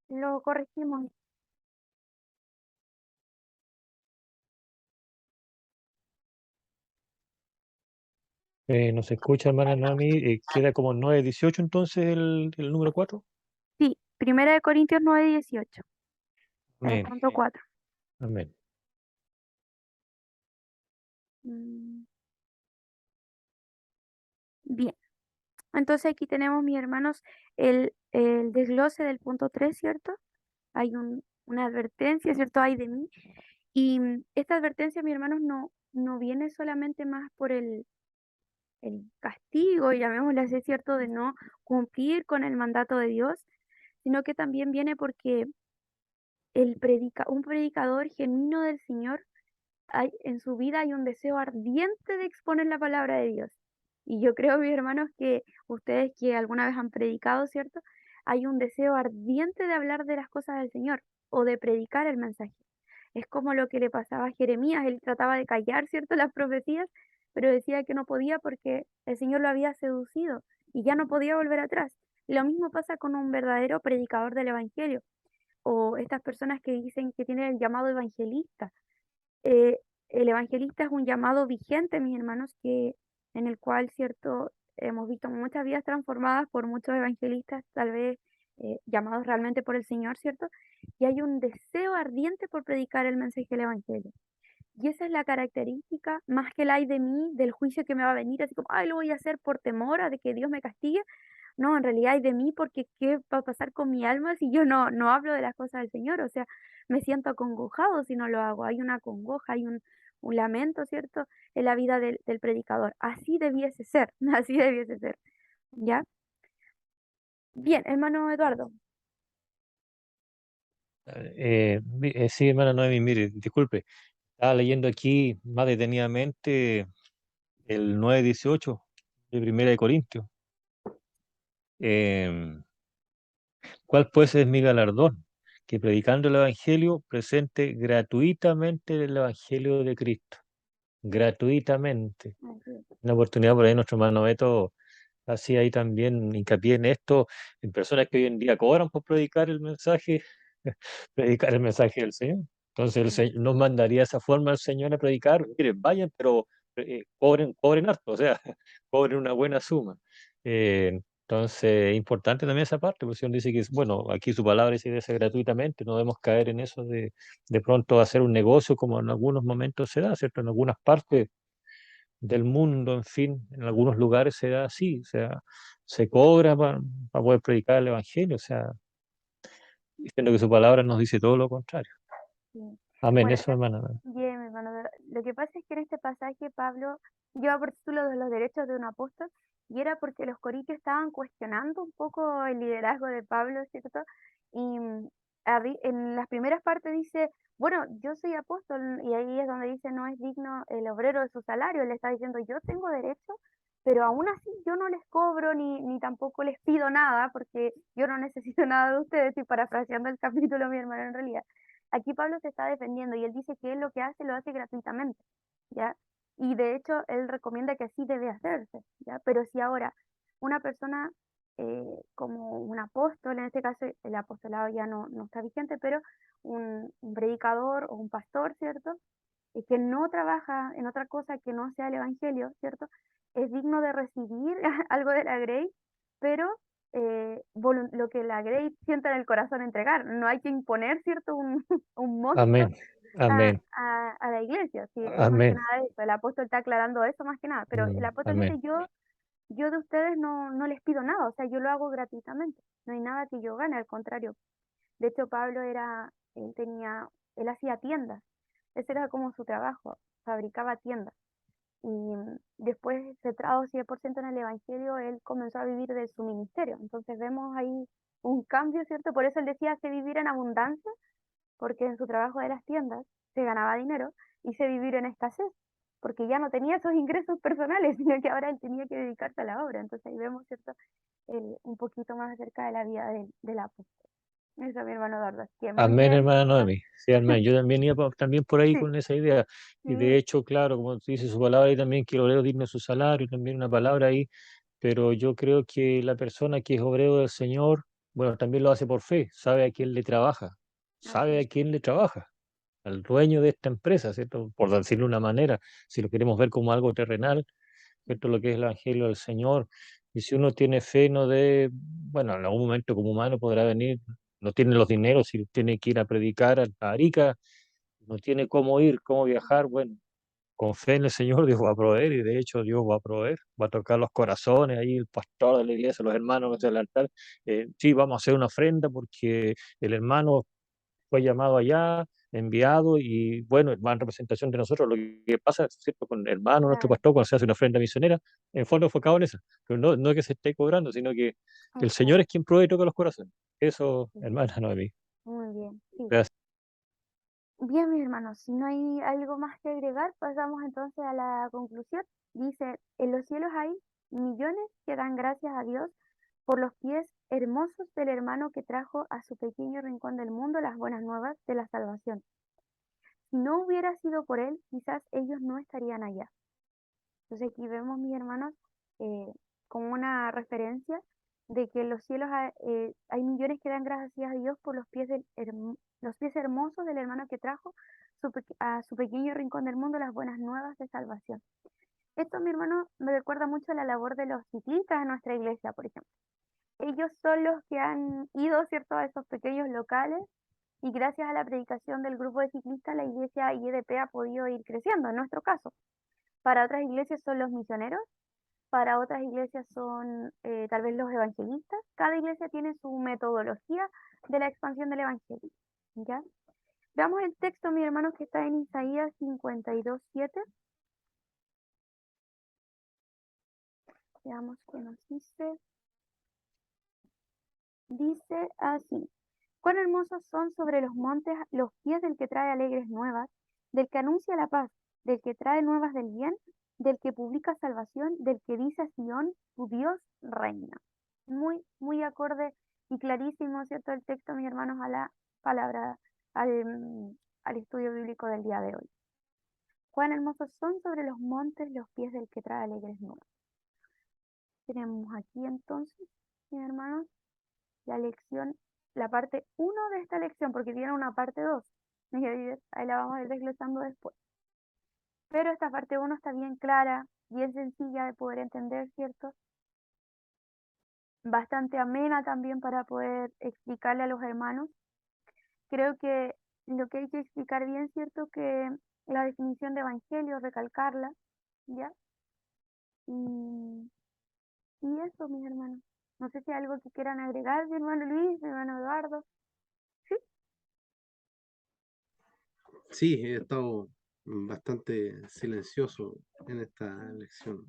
lo corregimos. No se escucha, hermana Noemi. Queda como 9:18 entonces el número 4. Sí, 1 Corintios 9, 18. El Amén. punto 4. Amén. Bien. Entonces aquí tenemos, mis hermanos, el desglose del punto 3, ¿cierto? Hay una advertencia, ¿cierto? Hay de mí. Y esta advertencia, mis hermanos, no viene solamente más por el castigo, llamémosle así, ¿cierto? De no cumplir con el mandato de Dios, sino que también viene porque un predicador genuino del Señor, en su vida hay un deseo ardiente de exponer la palabra de Dios. Y yo creo, mis hermanos, que ustedes que alguna vez han predicado, ¿cierto? Hay un deseo ardiente de hablar de las cosas del Señor o de predicar el mensaje. Es como lo que le pasaba a Jeremías, él trataba de callar, ¿cierto?, las profecías, pero decía que no podía porque el Señor lo había seducido y ya no podía volver atrás. Y lo mismo pasa con un verdadero predicador del evangelio, o estas personas que dicen que tienen el llamado evangelista. Eh, el evangelista es un llamado vigente, mis hermanos, en el cual, cierto, hemos visto muchas vidas transformadas por muchos evangelistas, tal vez llamados realmente por el Señor, ¿cierto? Y hay un deseo ardiente por predicar el mensaje del evangelio. Y esa es la característica, más que el ay de mí, del juicio que me va a venir, así como, ay, lo voy a hacer por temor a de que Dios me castigue. No, en realidad ay de mí porque qué va a pasar con mi alma si yo no hablo de las cosas del Señor. O sea, me siento acongojado si no lo hago. Hay una congoja, hay un lamento, ¿cierto? En la vida del predicador. Así debiese ser, así debiese ser. ¿Ya? Bien, hermano Eduardo. Sí, hermana Noemi, mire, disculpe, estaba leyendo aquí más detenidamente el 9:18 de Primera de Corintios. ¿Cuál pues es mi galardón? Que predicando el Evangelio presente gratuitamente el Evangelio de Cristo. Gratuitamente. Así es. Una oportunidad por ahí nuestro hermano Beto hacía ahí también hincapié en esto, en personas que hoy en día cobran por predicar el mensaje, predicar el mensaje del Señor. Entonces el Señor nos mandaría esa forma al Señor a predicar, miren, vayan, pero cobren harto, o sea, cobren una buena suma. Entonces, es importante también esa parte, porque el Señor dice que, bueno, aquí su palabra dice gratuitamente, no debemos caer en eso de pronto hacer un negocio como en algunos momentos se da, ¿cierto? En algunas partes del mundo, en fin, en algunos lugares se da así, o sea, se cobra para poder predicar el Evangelio, o sea, diciendo que su palabra nos dice todo lo contrario. Sí. Amén, Bueno, eso, hermana. bien, mi hermano. Lo que pasa es que en este pasaje Pablo lleva por título de los derechos de un apóstol y era porque los corintios estaban cuestionando un poco el liderazgo de Pablo, ¿cierto? Y en las primeras partes dice, bueno, yo soy apóstol y ahí es donde dice no es digno el obrero de su salario. Él está diciendo yo tengo derecho, pero aún así yo no les cobro ni tampoco les pido nada porque yo no necesito nada de ustedes. Y parafraseando el capítulo, mi hermano, en realidad. Aquí Pablo se está defendiendo y él dice que él lo que hace lo hace gratuitamente, ¿ya? Y de hecho él recomienda que así debe hacerse, ¿ya? Pero si ahora una persona como un apóstol, en este caso el apostolado ya no está vigente, pero un predicador o un pastor, ¿cierto? Que no trabaja en otra cosa que no sea el evangelio, ¿cierto? Es digno de recibir algo de la Grey, pero lo que la Grey sienta en el corazón entregar. No hay que imponer, ¿cierto? Un monto Amén, amén, a la iglesia. Sí, es más que amén, nada eso. El apóstol está aclarando eso más que nada. Pero el apóstol dice, amén, yo de ustedes no les pido nada, o sea, yo lo hago gratuitamente. No hay nada que yo gane, al contrario. De hecho, él hacía tiendas. Ese era como su trabajo, fabricaba tiendas. Y después, centrado 100% en el Evangelio, él comenzó a vivir de su ministerio. Entonces vemos ahí un cambio, ¿cierto? Por eso él decía que vivir en abundancia, porque en su trabajo de las tiendas se ganaba dinero, y se vivir en escasez, porque ya no tenía esos ingresos personales, sino que ahora él tenía que dedicarse a la obra. Entonces ahí vemos, ¿cierto? Un poquito más acerca de la vida del apóstol. Eso, mi hermano Eduardo. Así que muy amén, bien. hermana Noemi. Sí, amén. Yo también iba también por ahí Sí, con esa idea. Y de sí, hecho, claro, como dice su palabra ahí también, que el obrero digno de su salario, también una palabra ahí, pero yo creo que la persona que es obrero del Señor, bueno, también lo hace por fe, sabe a quién le trabaja, así sabe es. a quién le trabaja, al dueño de esta empresa, ¿cierto? Por decirlo de una manera, si lo queremos ver como algo terrenal, ¿cierto? Lo que es el Evangelio del Señor. Y si uno tiene fe, no de, bueno, en algún momento como humano podrá venir, no tiene los dineros, si tiene que ir a predicar a Arica, no tiene cómo ir, cómo viajar, bueno, con fe en el Señor Dios va a proveer y de hecho Dios va a proveer, va a tocar los corazones, ahí el pastor de la iglesia, los hermanos del altar, sí, vamos a hacer una ofrenda porque el hermano fue llamado allá, enviado y bueno, va en representación de nosotros. Lo que pasa, ¿cierto? Con el hermano, nuestro Claro, pastor, cuando se hace una ofrenda misionera, en fondo enfocado en eso, pero no es que se esté cobrando, sino que el Señor exacto. es quien provee y toca los corazones. Eso, Sí, hermana, no a mí. muy bien, sí. Gracias. Bien, mis hermanos, si no hay algo más que agregar, pasamos entonces a la conclusión. Dice, en los cielos hay millones que dan gracias a Dios por los pies hermosos del hermano que trajo a su pequeño rincón del mundo las buenas nuevas de la salvación. Si no hubiera sido por él, quizás ellos no estarían allá. Entonces aquí vemos, mis hermanos, eh, como una referencia de que en los cielos hay millones que dan gracias a Dios por los pies, los pies hermosos del hermano que trajo a su pequeño rincón del mundo las buenas nuevas de salvación. Esto, mi hermano, me recuerda mucho a la labor de los ciclistas en nuestra iglesia, por ejemplo. Ellos son los que han ido, ¿cierto?, a esos pequeños locales y gracias a la predicación del grupo de ciclistas, la iglesia IEDP ha podido ir creciendo, en nuestro caso. Para otras iglesias son los misioneros, para otras iglesias son tal vez los evangelistas. Cada iglesia tiene su metodología de la expansión del evangelio, ¿ya? Veamos el texto, mi hermano, que está en Isaías 52:7. Veamos qué nos dice. Dice así: cuán hermosos son sobre los montes los pies del que trae alegres nuevas, del que anuncia la paz, del que trae nuevas del bien, del que publica salvación, del que dice a Sión, tu Dios reina. Muy, muy acorde y clarísimo, ¿cierto?, el texto, mis hermanos, a la palabra, al estudio bíblico del día de hoy. Cuán hermosos son sobre los montes los pies del que trae alegres nuevas. Tenemos aquí entonces, mis hermanos, la lección, la parte 1 de esta lección, porque tiene una parte 2. Ahí la vamos a ir desglosando después. Pero esta parte 1 está bien clara, bien sencilla de poder entender, ¿cierto? Bastante amena también para poder explicarle a los hermanos. Creo que lo que hay que explicar bien, ¿cierto?, que la definición de evangelio, recalcarla, ¿ya? Y eso, mis hermanos. No sé si hay algo que quieran agregar, mi hermano Luis, mi hermano Eduardo. ¿Sí? Sí, he estado bastante silencioso en esta lección.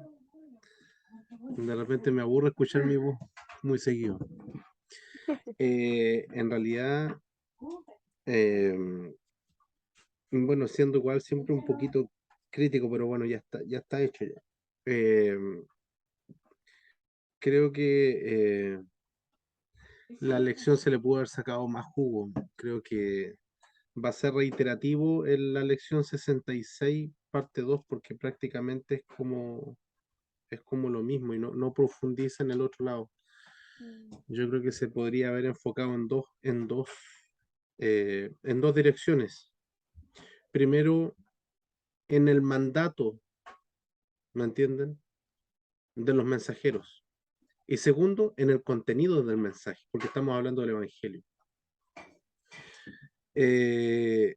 De repente me aburre escuchar mi voz muy seguido. En realidad, bueno, siendo igual siempre un poquito crítico, pero bueno, ya está hecho ya. Creo que la lección se le pudo haber sacado más jugo. Creo que va a ser reiterativo en la lección 66, parte 2, porque prácticamente es como lo mismo y no profundiza en el otro lado. Yo creo que se podría haber enfocado en dos direcciones. Primero, en el mandato, ¿me entienden?, de los mensajeros. Y segundo, en el contenido del mensaje, porque estamos hablando del Evangelio. En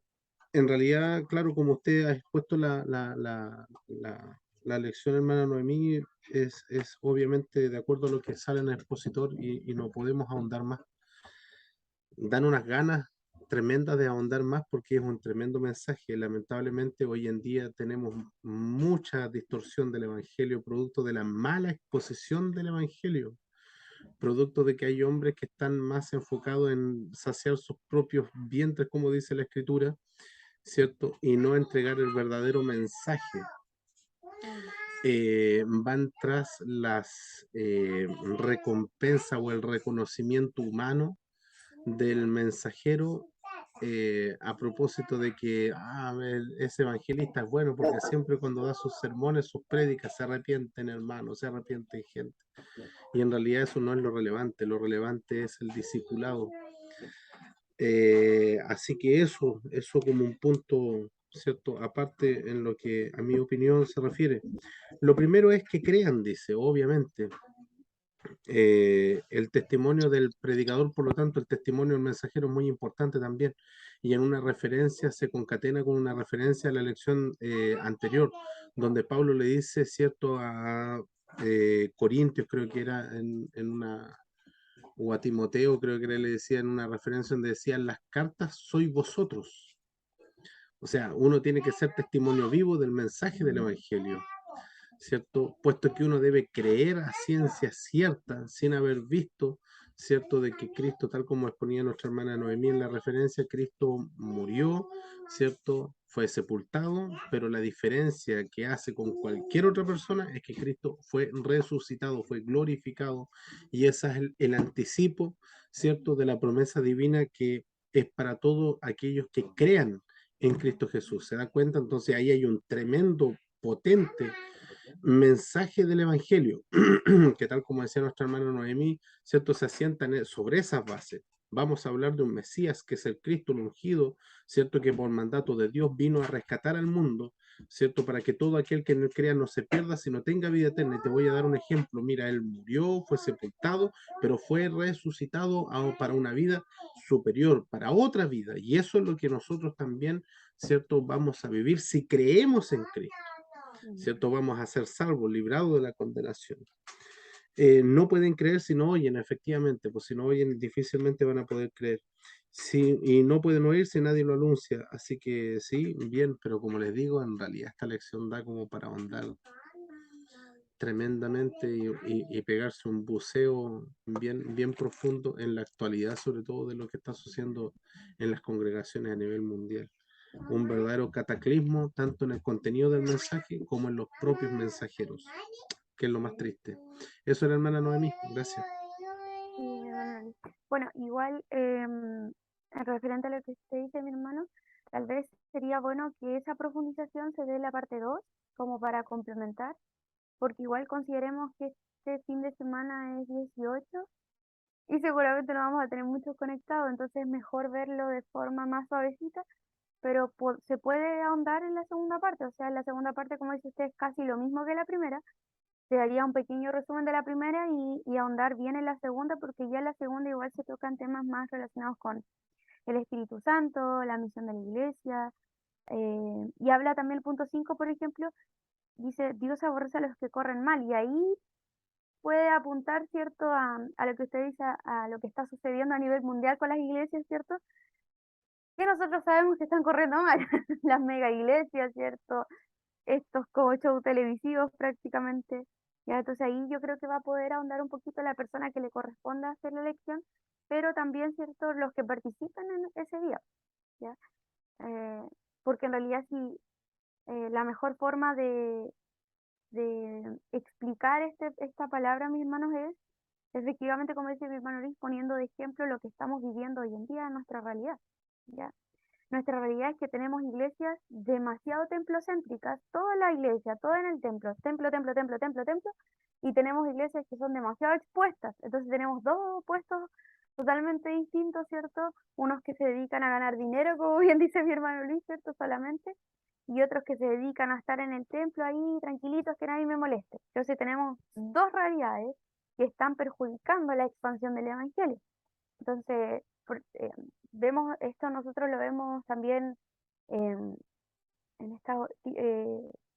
realidad, claro, como usted ha expuesto la lección, hermana Noemí, es obviamente de acuerdo a lo que sale en el expositor y no podemos ahondar más. Dan unas ganas tremendas de ahondar más porque es un tremendo mensaje. Lamentablemente hoy en día tenemos mucha distorsión del Evangelio, producto de la mala exposición del Evangelio, producto de que hay hombres que están más enfocados en saciar sus propios vientres, como dice la Escritura, ¿cierto? Y no entregar el verdadero mensaje. Van tras las recompensas o el reconocimiento humano del mensajero, a propósito de que ese evangelista es bueno porque siempre cuando da sus sermones, sus prédicas, se arrepienten, hermanos, se arrepienten gente. Y en realidad eso no es lo relevante es el discipulado. Así que eso como un punto, ¿cierto?, aparte en lo que a mi opinión se refiere. Lo primero es que crean, dice, obviamente. El testimonio del predicador, por lo tanto, el testimonio del mensajero es muy importante también. Y en una referencia se concatena con una referencia a la lección anterior, donde Pablo le dice, ¿cierto?, a Corintios, creo que era en una, o a Timoteo, creo que le decía en una referencia donde decía, las cartas sois vosotros. O sea, uno tiene que ser testimonio vivo del mensaje del Evangelio, ¿cierto? Puesto que uno debe creer a ciencia cierta, sin haber visto, ¿cierto?, de que Cristo, tal como exponía nuestra hermana Noemí en la referencia, Cristo murió, ¿cierto?, fue sepultado, pero la diferencia que hace con cualquier otra persona es que Cristo fue resucitado, fue glorificado, y ese es el anticipo, ¿cierto?, de la promesa divina que es para todos aquellos que crean en Cristo Jesús. ¿Se da cuenta? Entonces ahí hay un tremendo, potente mensaje del Evangelio, que tal como decía nuestra hermana Noemí, ¿cierto? Se asientan sobre esas bases. Vamos a hablar de un Mesías que es el Cristo el ungido, ¿cierto? Que por mandato de Dios vino a rescatar al mundo, ¿cierto? Para que todo aquel que no crea no se pierda, sino tenga vida eterna. Y te voy a dar un ejemplo. Mira, él murió, fue sepultado, pero fue resucitado para una vida superior, para otra vida. Y eso es lo que nosotros también, ¿cierto? Vamos a vivir si creemos en Cristo. ¿Cierto? Vamos a ser salvos, librados de la condenación. No pueden creer si no oyen, efectivamente, pues si no oyen difícilmente van a poder creer. Sí, y no pueden oír si nadie lo anuncia, así que sí, bien, pero como les digo, en realidad esta lección da como para ahondar tremendamente y pegarse un buceo bien profundo en la actualidad, sobre todo de lo que está sucediendo en las congregaciones a nivel mundial. Un verdadero cataclismo, tanto en el contenido del mensaje como en los propios mensajeros, que es lo más triste. Eso era, hermana Noemí, gracias. Sí, mi hermano Luis. Bueno, igual, en referente a lo que usted dice, mi hermano, tal vez sería bueno que esa profundización se dé en la parte 2, como para complementar, porque igual consideremos que este fin de semana es 18 y seguramente no vamos a tener muchos conectados, entonces es mejor verlo de forma más suavecita, pero se puede ahondar en la segunda parte, o sea, en la segunda parte, como dice usted, es casi lo mismo que la primera. Te daría un pequeño resumen de la primera y ahondar bien en la segunda, porque ya en la segunda igual se tocan temas más relacionados con el Espíritu Santo, la misión de la iglesia, y habla también el punto 5, por ejemplo, dice, Dios aborrece a los que corren mal, y ahí puede apuntar, ¿cierto?, a lo que usted dice, a lo que está sucediendo a nivel mundial con las iglesias, ¿cierto? Que nosotros sabemos que están corriendo mal, las mega iglesias, ¿cierto? Estos como shows televisivos prácticamente. Ya, entonces ahí yo creo que va a poder ahondar un poquito la persona que le corresponda hacer la elección, pero también, ¿cierto?, los que participan en ese día, ¿ya? Eh, Porque en realidad sí, la mejor forma de explicar esta palabra, mis hermanos, es efectivamente, como dice mi hermano Luis, poniendo de ejemplo lo que estamos viviendo hoy en día en nuestra realidad, ¿ya? Nuestra realidad es que tenemos iglesias demasiado templocéntricas, toda la iglesia, todo en el templo, templo, templo, templo, templo, templo, y tenemos iglesias que son demasiado expuestas. Entonces tenemos dos puestos totalmente distintos, ¿cierto? Unos que se dedican a ganar dinero, como bien dice mi hermano Luis, ¿cierto? Solamente, y otros que se dedican a estar en el templo ahí tranquilitos, que nadie me moleste. Entonces tenemos dos realidades que están perjudicando la expansión del evangelio. Entonces, vemos esto, nosotros lo vemos también en,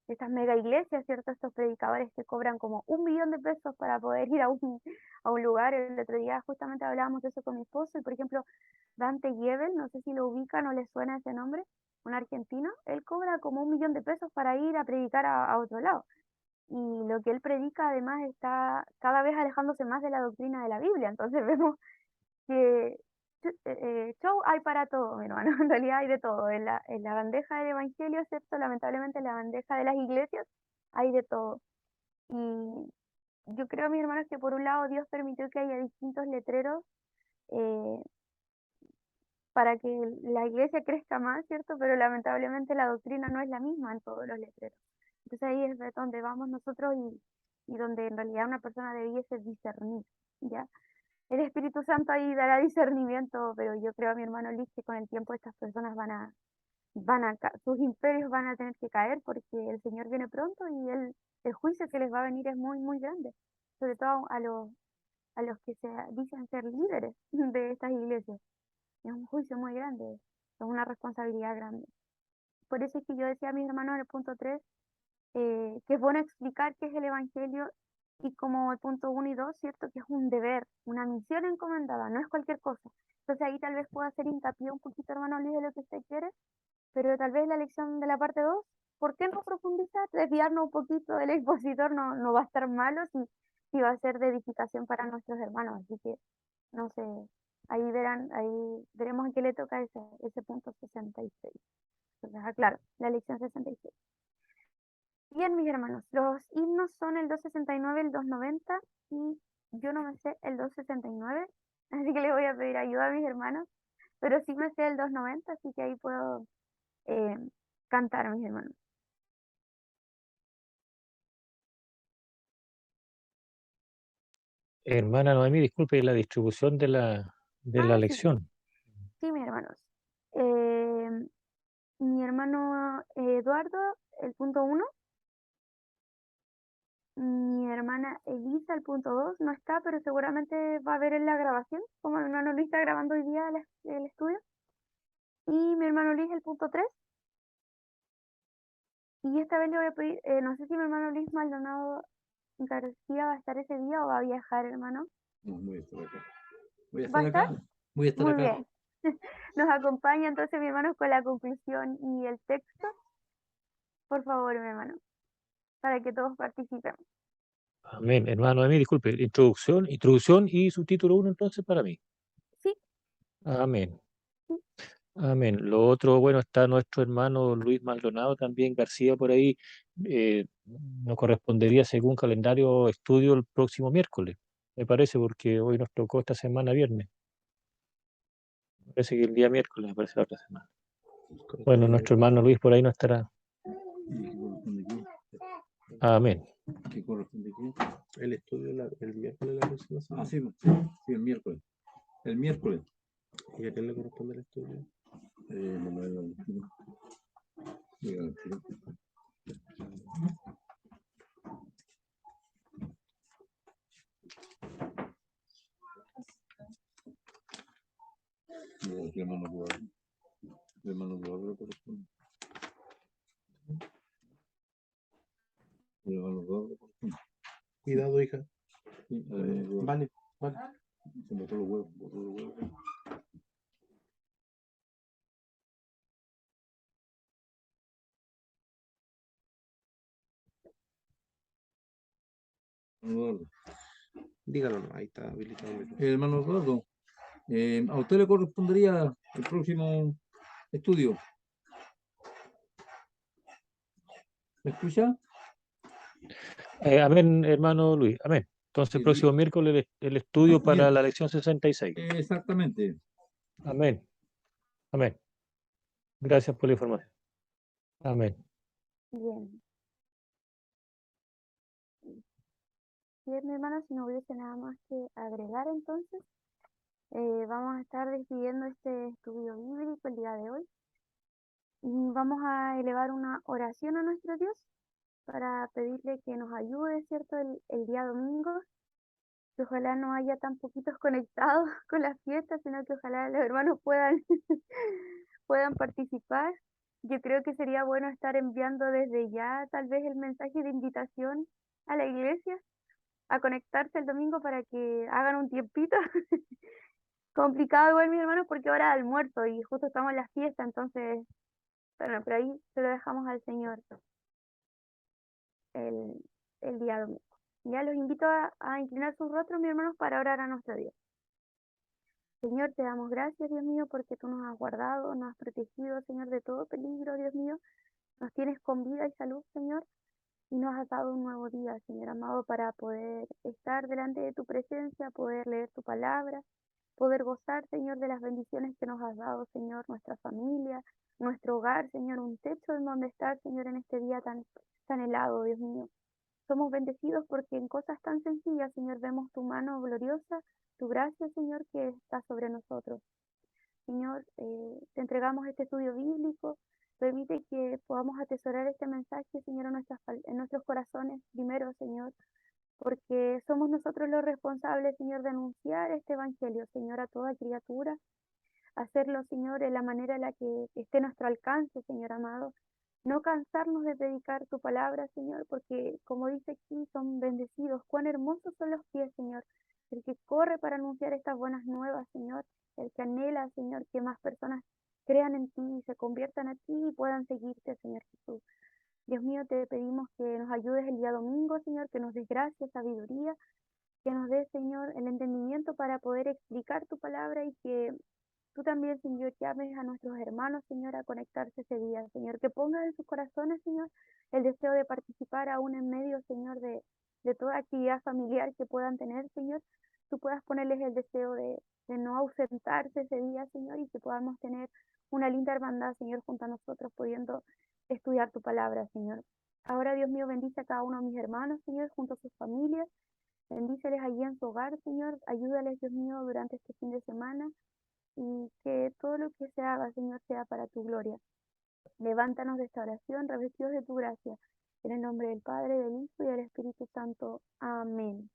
estas mega iglesias, ¿cierto? Estos predicadores que cobran como 1 millón de pesos para poder ir a un lugar. El otro día justamente hablábamos de eso con mi esposo y, por ejemplo, Dante Gebel, no sé si lo ubican o le suena ese nombre, un argentino, él cobra como 1 millón de pesos para ir a predicar a otro lado. Y lo que él predica además está cada vez alejándose más de la doctrina de la Biblia. Entonces vemos que show hay para todo, mi hermano. En realidad hay de todo. En la bandeja del evangelio, excepto lamentablemente en la bandeja de las iglesias, hay de todo. Y yo creo, mis hermanos, que por un lado Dios permitió que haya distintos letreros eh, para que la iglesia crezca más, ¿cierto? Pero lamentablemente la doctrina no es la misma en todos los letreros. Entonces ahí es de donde vamos nosotros y donde en realidad una persona debiese discernir, ¿ya? El Espíritu Santo ahí dará discernimiento, pero yo creo, mi hermano Luis, que con el tiempo estas personas sus imperios van a tener que caer porque el Señor viene pronto y el juicio que les va a venir es muy, muy grande, sobre todo a los que se dicen ser líderes de estas iglesias. Es un juicio muy grande, es una responsabilidad grande. Por eso es que yo decía a mis hermanos en el punto 3 que es bueno explicar qué es el Evangelio y como el punto 1 y 2, ¿cierto? Que es un deber, una misión encomendada, no es cualquier cosa. Entonces ahí tal vez pueda hacer hincapié un poquito, hermano Luis, de lo que usted quiere, pero tal vez la lección de la parte 2, ¿por qué no profundizar? Desviarnos un poquito del expositor no va a estar malo si va a ser de edificación para nuestros hermanos. Así que, no sé, ahí veremos en qué le toca ese punto 66. Entonces, claro, la lección 66. Bien, mis hermanos, los himnos son el 269, el 290 y yo no me sé el 269, así que le voy a pedir ayuda a mis hermanos, pero sí me sé el 290, así que ahí puedo eh, cantar, mis hermanos. Hermana Noemí, disculpe la distribución de la Sí, lección. sí, mis hermanos. Mi hermano Eduardo, el punto 1. Mi hermana Elisa, el punto 2, no está, pero seguramente va a ver en la grabación, como mi hermano Luis está grabando hoy día el estudio. Y mi hermano Luis, el punto 3. Y esta vez le voy a pedir, no sé si mi hermano Luis Maldonado García va a estar ese día o va a viajar, hermano. No, voy a estar acá. Voy a ¿Va a estar estar? acá. Voy a estar Muy acá. bien. Nos acompaña entonces mi hermano con la conclusión y el texto. Por favor, mi hermano, para que todos participen. Amén. Hermano Noemí, disculpe, introducción y subtítulo 1 entonces para mí. Sí, Amén. sí. Amén. Lo otro, bueno, está nuestro hermano Luis Maldonado también, García por ahí. Nos correspondería según calendario estudio el próximo miércoles, me parece, porque hoy nos tocó esta semana viernes. Me parece que el día miércoles, me parece la otra semana. Bueno, nuestro hermano Luis por ahí no estará. ¿Y qué corresponde aquí? Amén. ¿Qué corresponde aquí? El estudio el miércoles de la próxima semana. Sí, el miércoles. El miércoles. ¿Y a quién le corresponde el estudio? No me digan. Digan, sí. No, el hermano Eduardo. El hermano Eduardo corresponde. El hermano Eduardo corresponde. Cuidado, hija. Sí, el hermano Eduardo. Vale, vale. Se botó los huevos, botó los huevos. Hermano Eduardo. Dígalo, no, ahí está habilitado. Hermano Eduardo, a usted le correspondería el próximo estudio. ¿Me escucha? Amén, hermano Luis. Amén. Entonces, el Sí, próximo miércoles el estudio para bien. la lección 66. Exactamente. Amén. Amén. Gracias por la información. Amén. Bien. Bien, mi hermano, si no hubiese nada más que agregar entonces, vamos a estar despidiendo este estudio bíblico el día de hoy. Y vamos a elevar una oración a nuestro Dios para pedirle que nos ayude, ¿cierto? El día domingo, que ojalá no haya tan poquitos conectados con las fiestas, sino que ojalá los hermanos puedan, puedan participar. Yo creo que sería bueno estar enviando desde ya tal vez el mensaje de invitación a la iglesia a conectarse el domingo para que hagan un tiempito. Complicado igual, mis hermanos, porque ahora de almuerzo y justo estamos en la fiesta, entonces, bueno, pero ahí se lo dejamos al Señor el, el día domingo. Ya los invito a inclinar sus rostros, mis hermanos, para orar a nuestro Dios. Señor, te damos gracias, Dios mío, porque tú nos has guardado, nos has protegido, Señor, de todo peligro, Dios mío. Nos tienes con vida y salud, Señor, y nos has dado un nuevo día, Señor amado, para poder estar delante de tu presencia, poder leer tu palabra, poder gozar, Señor, de las bendiciones que nos has dado, Señor, nuestra familia, nuestro hogar, Señor, un techo en donde estar, Señor, en este día tan helado, Dios mío. Somos bendecidos porque en cosas tan sencillas, Señor, vemos tu mano gloriosa, tu gracia, Señor, que está sobre nosotros. Señor, te entregamos este estudio bíblico. Permite que podamos atesorar este mensaje, Señor, en nuestros corazones primero, Señor, porque somos nosotros los responsables, Señor, de anunciar este evangelio, Señor, a toda criatura. Hacerlo, Señor, en la manera en la que esté a nuestro alcance, Señor amado. No cansarnos de predicar tu palabra, Señor, porque como dice aquí, son bendecidos. Cuán hermosos son los pies, Señor. El que corre para anunciar estas buenas nuevas, Señor. El que anhela, Señor, que más personas crean en ti y se conviertan a ti y puedan seguirte, Señor Jesús. Dios mío, te pedimos que nos ayudes el día domingo, Señor, que nos des gracia, sabiduría, que nos des, Señor, el entendimiento para poder explicar tu palabra y que tú también, Señor, llames a nuestros hermanos, Señor, a conectarse ese día, Señor, que pongas en sus corazones, Señor, el deseo de participar aún en medio, Señor, de toda actividad familiar que puedan tener, Señor. Tú puedas ponerles el deseo de no ausentarse ese día, Señor, y que podamos tener una linda hermandad, Señor, junto a nosotros, pudiendo estudiar tu palabra, Señor. Ahora, Dios mío, bendice a cada uno de mis hermanos, Señor, junto a sus familias. Bendíceles allí en su hogar, Señor. Ayúdales, Dios mío, durante este fin de semana y que todo lo que se haga, Señor, sea para tu gloria. Levántanos de esta oración, revestidos de tu gracia. En el nombre del Padre, del Hijo y del Espíritu Santo. Amén.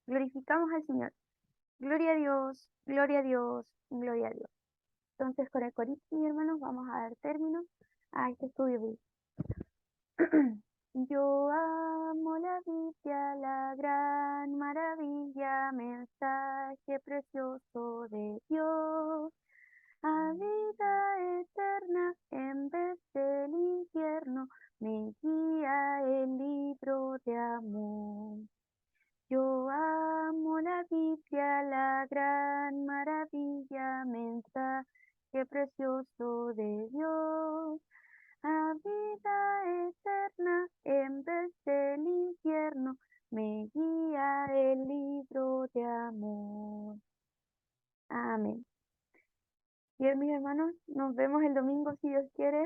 Glorificamos al Señor. Gloria a Dios, gloria a Dios, gloria a Dios. Entonces, con el corito, mis hermanos, vamos a dar término a este estudio bíblico. Yo amo la Biblia, la gran maravilla, mensaje precioso de Dios, a vida eterna en vez del infierno, me guía el libro de amor. Yo amo la Biblia, la gran maravilla, mensaje precioso de Dios, a vida eterna en vez del infierno, me guía el libro de amor. Amén. Bien, mis hermanos, nos vemos el domingo si Dios quiere.